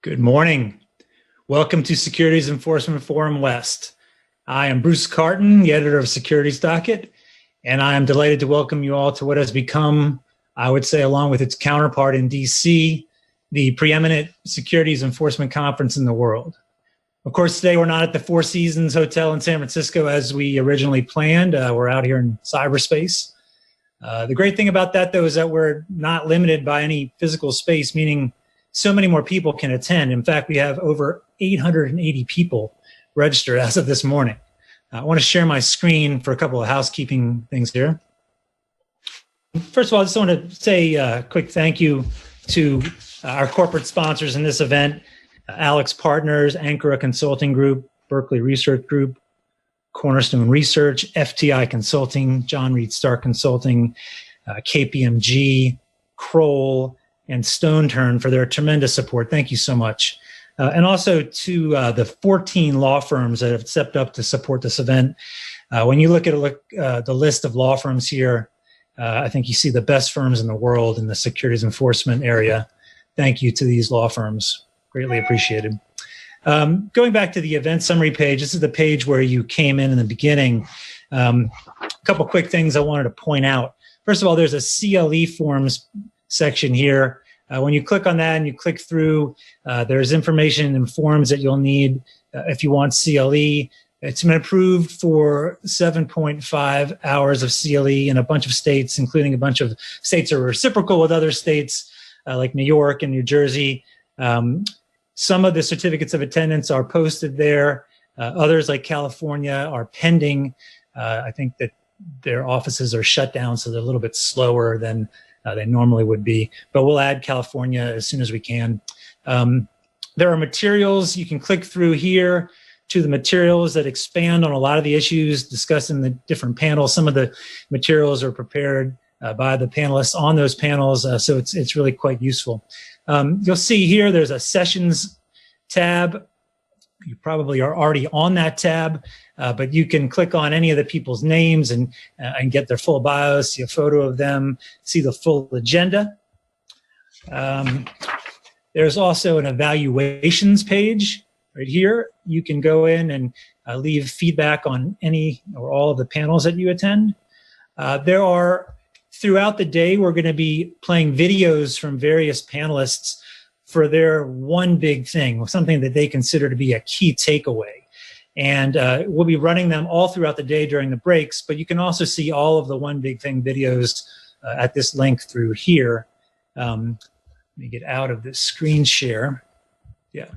Good morning. Welcome to Securities Enforcement Forum West. I am Bruce Carton, the editor of Securities Docket, and I am delighted to welcome you all to what has become, I would say, along with its counterpart in DC, the preeminent securities enforcement conference in the world. Of course, today we're not at the Four Seasons Hotel in San Francisco as we originally planned. We're out here in cyberspace. The great thing about that, though, is that we're not limited by any physical space, meaning so many more people can attend. In fact, we have over 880 people registered as of this morning. I want to share my screen for a couple of housekeeping things here. First of all, I just want to say a quick thank you to our corporate sponsors in this event, Alex Partners, Ankara Consulting Group, Berkeley Research Group, Cornerstone Research, FTI Consulting, John Reed Stark Consulting, KPMG, Kroll, and Stone Turn for their tremendous support. Thank you so much. And also to the 14 law firms that have stepped up to support this event. When you look at the list of law firms here, I think you see the best firms in the world in the securities enforcement area. Thank you to these law firms. Greatly appreciated. Going back to the event summary page, this is the page where you came in the beginning. A couple quick things I wanted to point out. First of all, there's a CLE forms section here. When you click on that and you click through, there's information and forms that you'll need if you want CLE. It's been approved for 7.5 hours of CLE in a bunch of states, including a bunch of states that are reciprocal with other states like New York and New Jersey. Some of the certificates of attendance are posted there. Others, like California, are pending. I think that their offices are shut down, so they're a little bit slower than they normally would be, but we'll add California as soon as we can. There are materials you can click through here to the materials that expand on a lot of the issues discussed in the different panels. Some of the materials are prepared by the panelists on those panels, so it's really quite useful. You'll see here there's a sessions tab. You probably are already on that tab, but you can click on any of the people's names and get their full bios, see a photo of them, see the full agenda. There's also an evaluations page right here. You can go in and leave feedback on any or all of the panels that you attend. There are, throughout the day, we're going to be playing videos from various panelists for their one big thing, something that they consider to be a key takeaway. And we'll be running them all throughout the day during the breaks, but you can also see all of the one big thing videos at this link through here. Let me get out of this screen share. Yeah.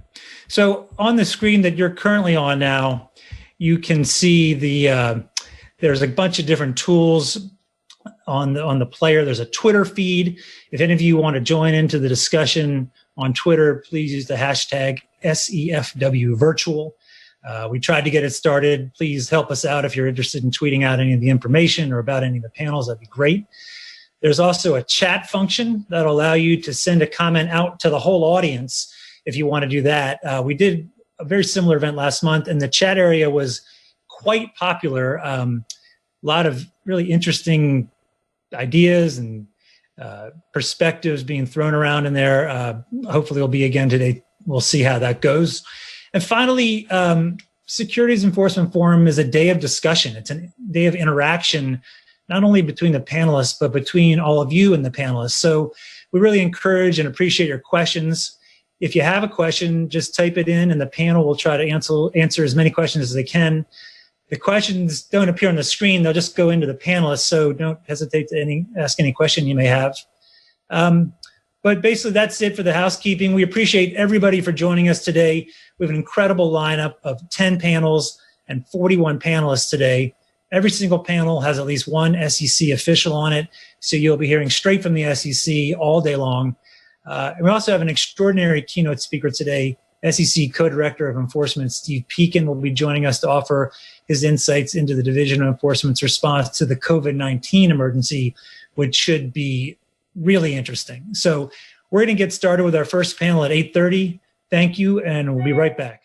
So on the screen that you're currently on now, you can see there's a bunch of different tools on the player. There's a Twitter feed. If any of you want to join into the discussion on Twitter, please use the hashtag SEFWvirtual. We tried to get it started. Please help us out if you're interested in tweeting out any of the information or about any of the panels. That'd be great. There's also a chat function that'll allow you to send a comment out to the whole audience if you want to do that. We did a very similar event last month, and the chat area was quite popular. A lot of really interesting ideas and perspectives being thrown around in there. Hopefully it'll be again today. We'll see how that goes. And finally, Securities Enforcement Forum is a day of discussion. It's a day of interaction, not only between the panelists, but between all of you and the panelists. So we really encourage and appreciate your questions. If you have a question, just type it in and the panel will try to answer as many questions as they can. The questions don't appear on the screen. They'll just go into the panelists, so don't hesitate to ask any question you may have. But basically, that's it for the housekeeping. We appreciate everybody for joining us today. We have an incredible lineup of 10 panels and 41 panelists today. Every single panel has at least one SEC official on it, so you'll be hearing straight from the SEC all day long. And we also have an extraordinary keynote speaker today. SEC Co-Director of Enforcement Steve Pekin will be joining us to offer his insights into the Division of Enforcement's response to the COVID-19 emergency, which should be really interesting. So we're going to get started with our first panel at 8:30. Thank you, and we'll be right back.